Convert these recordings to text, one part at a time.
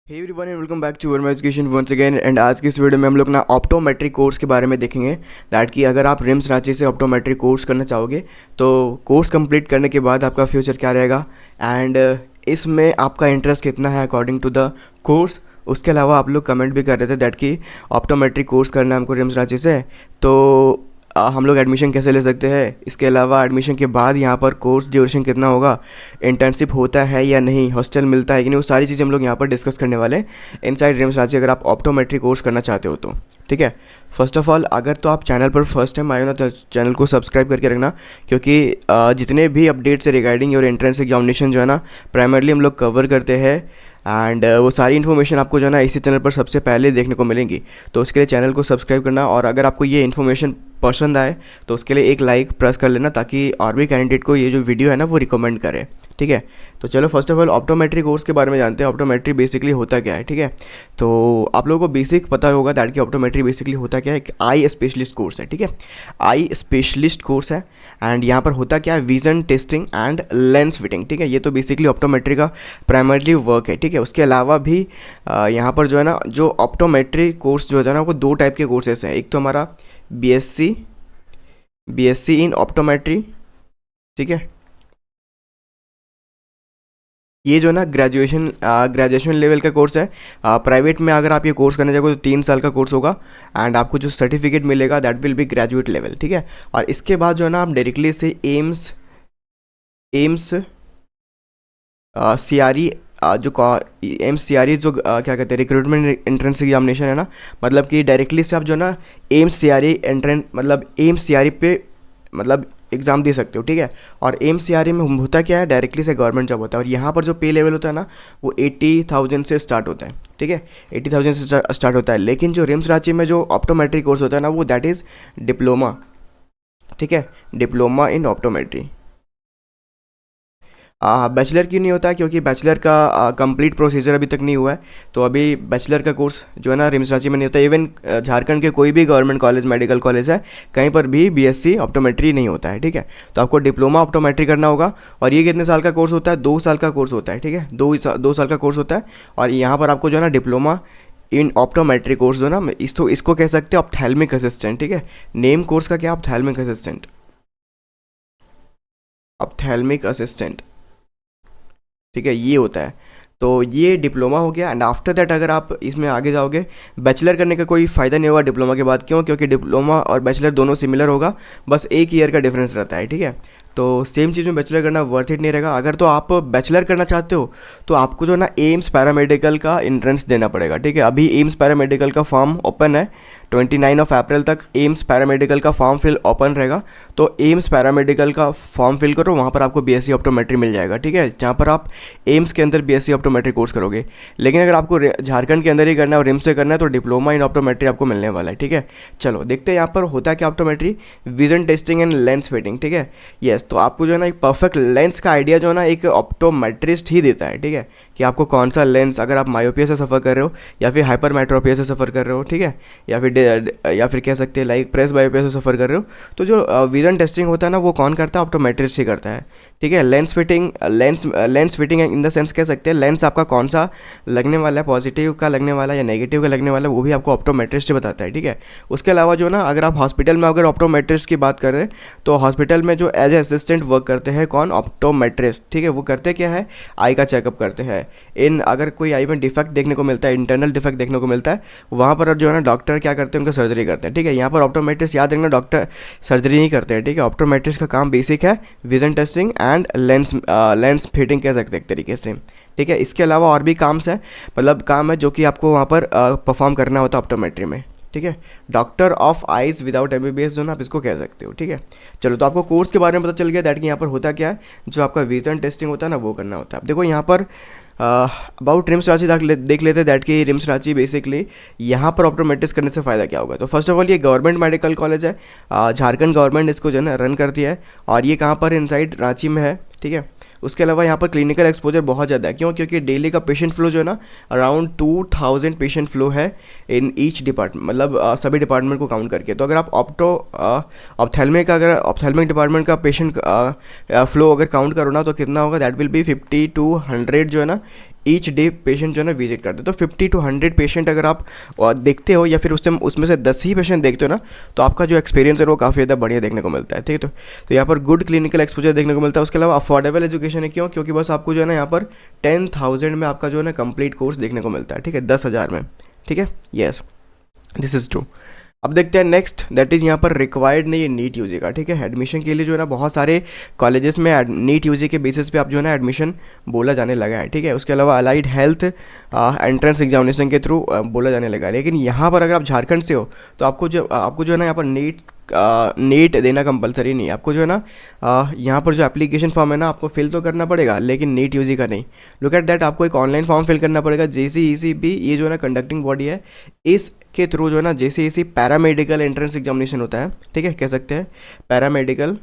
Hey everyone and welcome back to Verma education once again. And आज की इस video में हम लोग ना ऑप्टोमेट्री कोर्स के बारे में देखेंगे। दैट कि अगर आप रिम्स रांची से ऑप्टोमेट्री कोर्स करना चाहोगे तो कोर्स कंप्लीट करने के बाद आपका फ्यूचर क्या रहेगा एंड इसमें आपका इंटरेस्ट कितना है अकॉर्डिंग टू द कोर्स। उसके अलावा आप लोग कमेंट भी कर रहे थे दैट कि ऑप्टोमेट्री कोर्स करना है हमको रिम्स रांची से, तो हम लोग एडमिशन कैसे ले सकते हैं। इसके अलावा एडमिशन के बाद यहाँ पर कोर्स ड्यूरेशन कितना होगा, इंटर्नशिप होता है या नहीं, हॉस्टल मिलता है कि नहीं, वो सारी चीज़ें हम लोग यहाँ पर डिस्कस करने वाले हैं इनसाइड रिम्स रांची अगर आप ऑप्टोमेट्री कोर्स करना चाहते हो तो। ठीक है, फर्स्ट ऑफ ऑल अगर तो आप चैनल पर फर्स्ट टाइम आए हो ना तो चैनल को सब्सक्राइब करके रखना, क्योंकि जितने भी अपडेट्स है रिगार्डिंग और एंट्रेंस एग्जामिनेशन जो है ना प्राइमरली हम लोग कवर करते हैं एंड वो सारी इन्फॉर्मेशन आपको जो है ना इसी चैनल पर सबसे पहले देखने को मिलेंगी। तो उसके लिए चैनल को सब्सक्राइब करना, और अगर आपको ये इन्फॉर्मेशन पसंद आए तो उसके लिए एक लाइक प्रेस कर लेना ताकि और भी कैंडिडेट को ये जो वीडियो है ना वो रिकमेंड करे। ठीक है, तो चलो first of all optometry course के बारे में जानते हैं। ऑप्टोमेट्री बेसिकली होता क्या है। ठीक है, तो आप लोगों को बेसिक पता होगा दैट कि ऑप्टोमेट्री बेसिकली होता क्या है, कि आई स्पेशलिस्ट कोर्स है। ठीक है, आई स्पेशलिस्ट कोर्स है एंड यहाँ पर होता क्या है, vision testing and lens fitting. ठीक है, ये तो बेसिकली ऑप्टोमेट्री का प्राइमरली वर्क है। ठीक है, उसके अलावा भी यहाँ पर जो है ना जो ऑप्टोमेट्री कोर्स जो है ना वो दो टाइप के कोर्सेस हैं। एक तो हमारा बीएससी इन ऑप्टोमेट्री। ठीक है, ये जो है ना ग्रेजुएशन लेवल का कोर्स है। प्राइवेट में अगर आप ये कोर्स करने जाओगे तो 3 साल का कोर्स होगा एंड आपको जो सर्टिफिकेट मिलेगा that will be graduate level. ठीक है, और इसके बाद जो है ना आप डायरेक्टली से एम्स सी आर ई जो एम्स सी आर ई जो क्या कहते हैं रिक्रूटमेंट एंट्रेंस एग्जामिनेशन है ना, मतलब कि डायरेक्टली से आप जो है ना AIIMS C R E entrance मतलब एम्स सी आर ई पे मतलब एग्ज़ाम दे सकते हो। ठीक है, और एम सी आर ई में होता क्या है, डायरेक्टली से गवर्नमेंट जॉब होता है और यहाँ पर जो पे लेवल होता है ना वो 80,000 से स्टार्ट होता है। ठीक है, 80,000 से स्टार्ट होता है। लेकिन जो रिम्स रांची में जो ऑप्टोमेट्री कोर्स होता है ना वो दैट इज़ डिप्लोमा। ठीक है, डिप्लोमा इन ऑप्टोमेट्री। बैचलर की नहीं होता है क्योंकि बैचलर का कंप्लीट प्रोसीजर अभी तक नहीं हुआ है, तो अभी बैचलर का कोर्स जो है ना रिम्स रांची में नहीं होता। इवन झारखंड के कोई भी गवर्नमेंट कॉलेज मेडिकल कॉलेज है कहीं पर भी बीएससी ऑप्टोमेट्री नहीं होता है। ठीक है, तो आपको डिप्लोमा ऑप्टोमेट्री करना होगा और ये कितने साल का कोर्स होता है, 2 साल का कोर्स होता है। ठीक है, 2 साल का कोर्स होता है और यहाँ पर आपको जो है ना डिप्लोमा इन ऑप्टोमेट्री कोर्स जो है ना इसको कह सकते हैं ऑप्थेल्मिक असिस्टेंट। ठीक है, नेम कोर्स का क्या, ऑप्थेल्मिक असिस्टेंट, ऑप्थेल्मिक असिस्टेंट। ठीक है, ये होता है। तो ये डिप्लोमा हो गया एंड आफ्टर दैट अगर आप इसमें आगे जाओगे बैचलर करने का कोई फ़ायदा नहीं होगा डिप्लोमा के बाद। क्यों? क्योंकि डिप्लोमा और बैचलर दोनों सिमिलर होगा, बस 1 ईयर का डिफरेंस रहता है। ठीक है, तो सेम चीज़ में बैचलर करना वर्थ इट नहीं रहेगा। अगर तो आप बैचलर करना चाहते हो तो आपको जो है ना एम्स पैरामेडिकल का एंट्रेंस देना पड़ेगा। ठीक है, अभी एम्स पैरामेडिकल का फॉर्म ओपन है, 29 अप्रैल तक एम्स पैरामेडिकल का फॉर्म फिल ओपन रहेगा। तो एम्स पैरामेडिकल का फॉर्म फिल करो, वहाँ पर आपको बीएससी ऑप्टोमेट्री मिल जाएगा। ठीक है, जहाँ पर आप एम्स के अंदर बीएससी ऑप्टोमेट्री कोर्स करोगे। लेकिन अगर आपको झारखंड के अंदर ही करना है और रिम्स से करना है तो डिप्लोमा इन ऑप्टोमेट्री आपको मिलने वाला है। ठीक है, चलो देखते हैं यहाँ पर होता है क्या optometry, vision testing and lens fitting. ठीक है, यस, तो आपको जो है ना एक परफेक्ट लेंस का आइडिया जो है ना एक ऑप्टोमेट्रिस्ट ही देता है। ठीक है, कि आपको कौन सा लेंस, अगर आप मायोपिया से सफ़र कर रहे हो या फिर हाइपरमेट्रोपिया से सफ़र कर रहे हो, ठीक है, या फिर कह सकते हैं लाइक प्रेस बायोपिया से सफ़र कर रहे हो, तो जो विजन टेस्टिंग होता है ना वो कौन करता है, ऑप्टोमेट्रिस्ट ही करता है। ठीक है, lens fitting in the sense कह सकते हैं लेंस आपका कौन सा लगने वाला है, पॉजिटिव का लगने वाला है या नेगेटिव का लगने वाला है, वो भी आपको ऑप्टोमेट्रिस्ट ही बताता है। ठीक है, उसके अलावा जो ना अगर आप हॉस्पिटल में अगर ऑप्टोमेट्रिस्ट की बात कर रहे हैं तो हॉस्पिटल में जो एज ए असिस्टेंट वर्क करते हैं कौन, ऑप्टोमेट्रिस्ट। ठीक है, वो करते क्या है, आई का चेकअप करते हैं। इन अगर कोई आई में डिफेक्ट देखने को मिलता है, इंटरनल डिफेक्ट देखने को मिलता है, वहाँ पर जो है ना डॉक्टर क्या करते हैं, उनका सर्जरी करते हैं। ठीक है, यहाँ पर ऑप्टोमेट्रिस्ट याद रखना डॉक्टर सर्जरी नहीं करते हैं। ठीक है, ऑप्टोमेट्रिस्ट का काम बेसिक है vision testing and lens fitting कह सकते हैं एक तरीके से। ठीक है, इसके अलावा और भी काम्स है, मतलब काम है जो कि आपको वहाँ पर परफॉर्म करना होता है ऑप्टोमेट्री में। ठीक है, doctor of eyes without MBBS जो ना आप इसको कह सकते हो। ठीक है, चलो तो आपको कोर्स के बारे में पता चल गया दैट कि यहाँ पर होता क्या है, जो आपका विजन टेस्टिंग होता है ना वो करना होता है। अब देखो यहाँ पर अबाउट रिम्स रांची देख लेते हैं दैट कि रिम्स रांची बेसिकली यहाँ पर ऑप्टोमेट्रिस्ट करने से फ़ायदा क्या होगा। तो फर्स्ट ऑफ ऑल ये गवर्नमेंट मेडिकल कॉलेज है, झारखंड गवर्नमेंट इसको जो है ना रन करती है और ये कहाँ पर इनसाइड रांची में है। ठीक है, उसके अलावा यहाँ पर क्लिनिकल एक्सपोजर बहुत ज़्यादा है। क्यों? क्योंकि डेली का पेशेंट फ्लो जो है ना अराउंड 2000 पेशेंट फ्लो है इन ईच डिपार्टमेंट, मतलब सभी डिपार्टमेंट को काउंट करके। तो अगर आप ऑप्थेल्मिक डिपार्टमेंट का पेशेंट फ्लो अगर काउंट करो ना तो कितना होगा, दैट विल बी 50 to 100 जो है ना ईच डे पेशेंट जो है ना विजिट करते हैं। तो 50 to 100 पेशेंट अगर आप देखते हो या फिर उसमें से 10 ही पेशेंट देखते हो ना, तो आपका जो एक्सपीरियंस है वो काफ़ी ज़्यादा बढ़िया देखने को मिलता है। ठीक है, तो यहाँ पर गुड क्लिनिकल एक्सपोजर देखने को मिलता है। उसके अलावा अफोर्डेबल एजुकेशन है, क्यों? क्योंकि बस आपको जो है ना यहाँ पर 10,000 में आपका जो है ना कंप्लीट कोर्स देखने को मिलता है। ठीक है, 10,000 में। ठीक है, येस, दिस इज़ ट्रू। अब देखते हैं नेक्स्ट, दैट इज़ यहाँ पर रिक्वायर्ड नहीं है नीट यूजी का। ठीक है, एडमिशन के लिए जो है ना बहुत सारे कॉलेजेस में नीट यूजी के बेसिस पे आप जो है ना एडमिशन बोला जाने लगा है। ठीक है, उसके अलावा अलाइड हेल्थ एंट्रेंस एग्जामिनेशन के थ्रू बोला जाने लगा है। लेकिन यहाँ पर अगर आप झारखंड से हो तो आपको जो है ना यहाँ पर नीट देना कंपलसरी नहीं है। आपको जो है ना यहाँ पर जो एप्लीकेशन फॉर्म है ना आपको फिल तो करना पड़ेगा, लेकिन नीट यूजी का नहीं। लुक एट दैट, आपको एक ऑनलाइन फॉर्म फिल करना पड़ेगा। JCECB ये जो है ना कंडक्टिंग बॉडी है, इसके थ्रू जो है ना JCEC पैरामेडिकल एंट्रेंस एग्जामिनेशन होता है। ठीक है, कह सकते हैं पैरामेडिकल।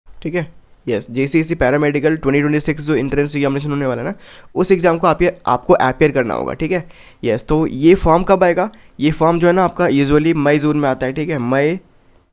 ठीक है, यस, JCEC पैरामेडिकल 2026 जो एंट्रेंस एग्जामिनेशन होने वाला है ना, उस एग्ज़ाम को आपको अपेयर करना होगा। ठीक है, यस, तो ये फॉर्म कब आएगा? ये फॉर्म जो है ना आपका यूजुअली मई जून में आता है। ठीक है, मई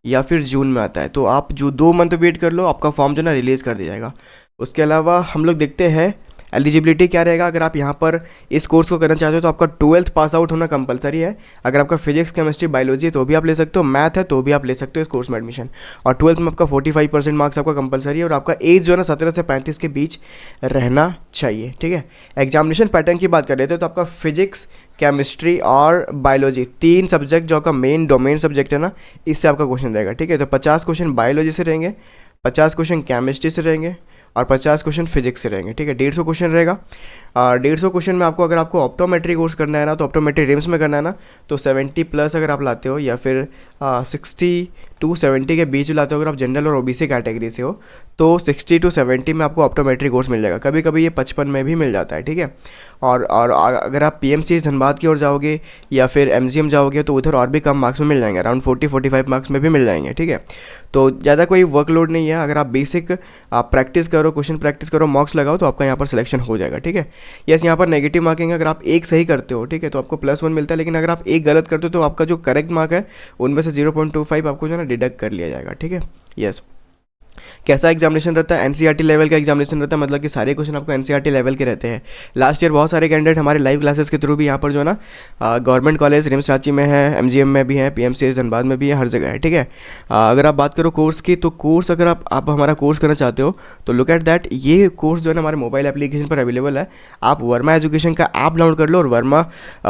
या फिर जून में आता है। तो आप जो 2 मंथ वेट कर लो, आपका फॉर्म जो है ना रिलीज़ कर दिया जाएगा। उसके अलावा हम लोग देखते हैं एलिजिबिलिटी क्या रहेगा। अगर आप यहाँ पर इस कोर्स को करना चाहते हो तो आपका 12th पास आउट होना कंपलसरी है। अगर आपका फिजिक्स, केमिस्ट्री, बायोलॉजी है तो भी आप ले सकते हो, मैथ है तो भी आप ले सकते हो इस कोर्स में एडमिशन। और 12th में आपका 45% मार्क्स आपका कंपलसरी है, और आपका एज जो है ना 17 से 35 के बीच रहना चाहिए। ठीक है, एग्जामिनेशन पैटर्न की बात कर रहे थे तो आपका फिजिक्स, केमिस्ट्री और बायोलॉजी 3 सब्जेक्ट जो आपका मेन डोमेन सब्जेक्ट है ना, इससे आपका क्वेश्चन रहेगा। ठीक है, तो 50 क्वेश्चन बायोलॉजी से रहेंगे, 50 क्वेश्चन केमिस्ट्री से रहेंगे और 50 क्वेश्चन फिजिक्स से रहेंगे। ठीक है, 150 क्वेश्चन रहेगा। 150 क्वेश्चन में आपको, अगर आपको ऑप्टोमेट्री कोर्स करना है ना, तो ऑप्टोमेट्री रिम्स में करना है ना, तो 70+ अगर आप लाते हो, या फिर 60 to 70 के बीच लाते हो अगर आप जनरल और OBC कैटेगरी से हो, तो 60 to 70 में आपको ऑप्टोमेट्री कोर्स मिल जाएगा। कभी कभी ये 55 में भी मिल जाता है। ठीक है, और अगर आप PMCH धनबाद की ओर जाओगे या फिर MGM जाओगे तो उधर और भी कम मार्क्स में मिल जाएंगे, अराउंड 40-45 मार्क्स में भी मिल जाएंगे। ठीक है, तो ज़्यादा कोई वर्कलोड नहीं है। अगर आप बेसिक प्रैक्टिस करो, क्वेश्चन प्रैक्टिस करो, मॉक्स लगाओ, तो आपका यहाँ पर सिलेक्शन हो जाएगा। ठीक है, यस, यहाँ पर नेगेटिव मार्किंग, अगर आप एक सही करते हो, ठीक है, तो आपको +1 मिलता है। लेकिन अगर आप एक गलत करते हो तो आपका जो करेक्ट मार्क है उनमें से 0.25 आपको जो है ना डिडक्ट कर लिया जाएगा। ठीक है, यस। कैसा एग्जामिनेशन रहता है? NCERT लेवल का एग्जामिनेशन रहता है, मतलब कि सारे क्वेश्चन आपको NCERT लेवल के रहते हैं। लास्ट ईयर बहुत सारे कैंडिडेट हमारे लाइव क्लासेस के थ्रू भी यहाँ पर जो है ना गवर्नमेंट कॉलेज रिम्स रांची में है, MGM में भी है, PMCH धनबाद में भी है, हर जगह है। ठीक है, अगर आप बात करो कोर्स की, तो कोर्स अगर आप हमारा कोर्स करना चाहते हो तो लुक एट दैट, ये कोर्स जो है ना हमारे मोबाइल एप्लीकेशन पर अवेलेबल है। आप वर्मा एजुकेशन का ऐप डाउनलोड कर लो, और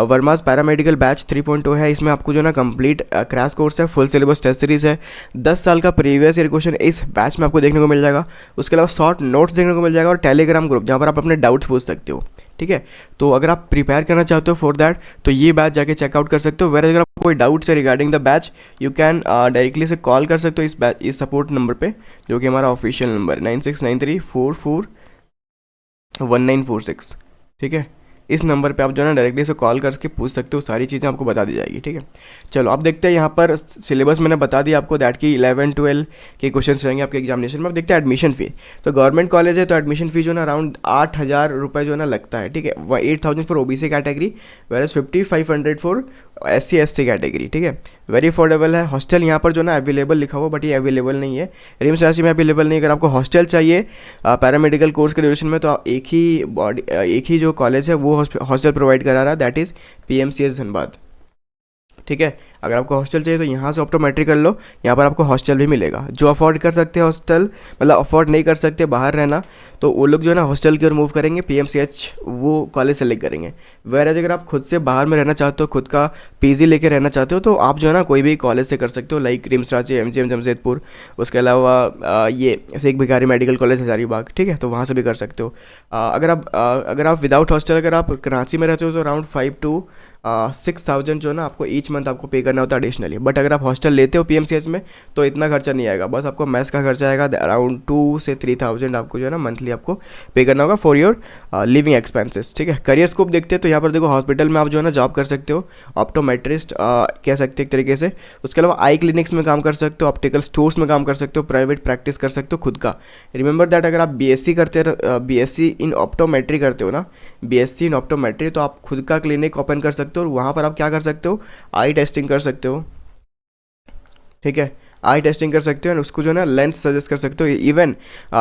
वर्माज पैरामेडिकल बैच 3.0 है। इसमें आपको जो है ना कंप्लीट क्रैश कोर्स है, फुल सिलेबस टेस्ट सीरीज है, 10 साल का प्रीवियस ईयर क्वेश्चन इस बैच में आपको देखने को मिल जाएगा। उसके अलावा शॉर्ट नोट्स देखने को मिल जाएगा, और टेलीग्राम ग्रुप जहाँ पर आप अपने डाउट्स पूछ सकते हो। ठीक है, तो अगर आप प्रिपेयर करना चाहते हो फॉर दैट, तो ये बैच जाके चेकआउट कर सकते हो। वेर अगर आपको कोई डाउट्स है regarding the batch, you can directly से कॉल कर सकते हो इस सपोर्ट नंबर पे, जो कि हमारा ऑफिशियल नंबर 9693441946। ठीक है, इस नंबर पे आप जो है ना डायरेक्टली से कॉल करके पूछ सकते हो, सारी चीज़ें आपको बता दी जाएगी। ठीक है, चलो अब देखते हैं यहाँ पर सिलेबस मैंने बता दिया आपको, दैट की 11-12 के क्वेश्चंस रहेंगे आपके एग्जामिनेशन में। अब देखते हैं एडमिशन फ़ी। तो गवर्नमेंट कॉलेज है तो एडमिशन फ़ी जो है ना अराउंड 8,000 रुपये जो है ना लगता है। ठीक है, 8,000 for OBC category, whereas 5,500 for SC/ST category. ठीक है, वेरी अफोर्डेबल है। हॉस्टल यहाँ पर जो ना अवेलेबल लिखा हुआ, बट ये अवेलेबल नहीं है, रिम्स रांची में अवेलेबल नहीं। अगर आपको हॉस्टल चाहिए पैरामेडिकल कोर्स के ड्यूरेशन में, तो एक ही जो कॉलेज है वो हॉस्टल प्रोवाइड करा रहा है, दैट इज़ PMCH धनबाद। ठीक है, अगर आपको हॉस्टल चाहिए तो यहाँ से ऑप्टोमेट्री कर लो, यहाँ पर आपको हॉस्टल भी मिलेगा। जो अफोर्ड कर सकते हैं हॉस्टल, मतलब अफोर्ड नहीं कर सकते बाहर रहना, तो वो लोग जो है ना हॉस्टल की ओर मूव करेंगे, PMCH वो कॉलेज सेलेक्ट करेंगे। वेर अगर आप खुद से बाहर में रहना चाहते हो, खुद का PG लेके रहना चाहते हो, तो आप जो है ना कोई भी कॉलेज से कर सकते हो, like RIMS Ranchi, MGM Jamshedpur, उसके अलावा ये शेख भिखारी मेडिकल कॉलेज हजारीबाग। ठीक है, तो वहाँ से भी कर सकते हो। अगर आप विदाउट हॉस्टल अगर आप कराची में रहते हो तो अराउंड 5 to 6,000 जो है ना आपको ईच मंथ आपको पे करना होता है एडिशनली। बट अगर आप हॉस्टल लेते हो PMCH में तो इतना खर्चा नहीं आएगा, बस आपको मेस का खर्चा आएगा अराउंड 2 से 3,000 आपको जो है ना मंथली आपको पे करना होगा फॉर योर लिविंग एक्सपेंसेस। ठीक है, करियर स्कोप देखते हैं तो यहाँ पर देखो हॉस्पिटल में आप जो है ना जॉब कर सकते हो, ऑप्टोमेट्रिस्ट कह सकते हैं एक तरीके से। उसके अलावा आई क्लिनिक्स में काम कर सकते हो, ऑप्टिकल स्टोर्स में काम कर सकते हो, प्राइवेट प्रैक्टिस कर सकते हो खुद का। रिमेंबर दैट, अगर आप BSc इन ऑप्टोमेट्री करते हो ना, BSc इन ऑप्टोमेट्री, तो आप खुद का क्लिनिक ओपन कर सकते हो, और वहाँ पर आप क्या कर सकते हो, आई टेस्टिंग कर सकते हो। ठीक है, आई टेस्टिंग कर सकते हो एंड उसको जो है ना लेंस सजेस्ट कर सकते हो। इवन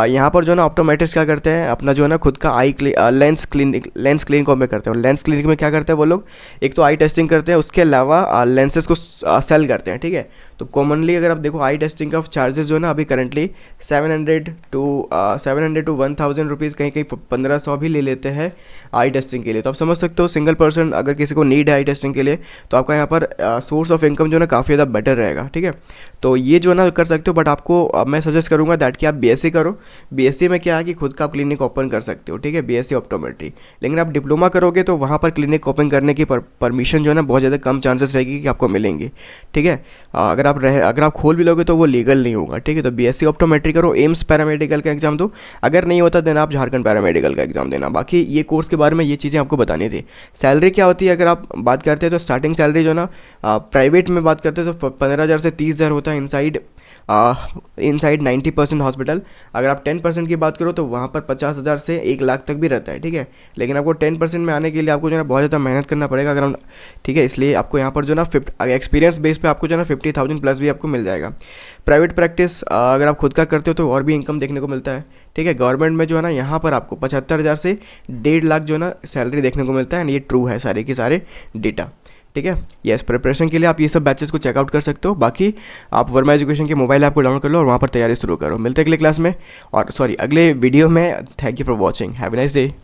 यहाँ पर जो है ना ऑप्टोमेट्रिस्ट क्या करते हैं, अपना जो है ना खुद का आई लेंस क्लिनिक में करते हैं। लेंस क्लिनिक में क्या करते हैं वो लोग, एक तो आई टेस्टिंग करते हैं, उसके अलावा लेंसेज को सेल करते हैं, ठीक है। तो कॉमनली अगर आप देखो आई टेस्टिंग का चार्जेस जो है ना अभी करंटली 700 टू 1000 रुपीज़, कहीं कहीं 1500 भी ले लेते हैं आई टेस्टिंग के लिए। तो आप समझ सकते हो सिंगल पर्सन अगर किसी को नीड है आई टेस्टिंग के लिए तो आपका यहाँ पर सोर्स ऑफ इनकम जो है ना काफ़ी ज़्यादा बेटर रहेगा, ठीक है। तो ये जो है ना कर सकते हो, बट आपको मैं सजेस्ट करूँगा दैट कि आप बीएससी करो। बीएससी में क्या है कि खुद का क्लिनिक ओपन कर सकते हो, ठीक है, बीएससी ऑप्टोमेट्री। लेकिन आप डिप्लोमा करोगे तो वहाँ पर क्लिनिक ओपन करने की परमिशन जो है ना बहुत ज़्यादा कम चांसेस रहेगी कि आपको मिलेंगी, ठीक है। अगर आप खोल भी लोगे तो वो लीगल नहीं होगा, ठीक है। तो बीएससी ऑप्टोमेट्री करो, एम्स पैरामेडिकल का एग्जाम दो, अगर नहीं होता देन आप झारखंड पैरामेडिकल का एग्जाम देना। बाकी ये कोर्स के बारे में ये चीज़ें आपको बतानी थी। सैलरी क्या होती है अगर आप बात करते हैं तो स्टार्टिंग सैलरी जो है ना प्राइवेट में बात करते हैं तो 15,000 से 30,000 होता है इनसाइड 90% हॉस्पिटल। अगर आप 10% की बात करो तो वहाँ पर 50,000 से 1 लाख तक भी रहता है, ठीक है। लेकिन आपको 10% में आने के लिए आपको जो है ना बहुत ज़्यादा मेहनत करना पड़ेगा अगर हम, ठीक है। इसलिए आपको यहाँ पर जो ना एक्सपीरियंस बेस पे आपको जो है ना 50,000 प्लस भी आपको मिल जाएगा। प्राइवेट प्रैक्टिस अगर आप खुद का करते हो तो और भी इनकम देखने को मिलता है, ठीक है। गवर्नमेंट में जो है ना यहाँ पर आपको 75,000 से 1.5 लाख जो है ना सैलरी देखने को मिलता है एंड ये ट्रू है सारे के सारे डेटा, ठीक है। यस, प्रिपरेशन के लिए आप ये सब बैचेस को चेकआउट कर सकते हो। बाकी आप वर्मा एजुकेशन के मोबाइल ऐप को डाउनलोड कर लो और वहाँ पर तैयारी शुरू करो। मिलते हैं अगले क्लास में, और सॉरी अगले वीडियो में। Thank you for watching, have a nice day.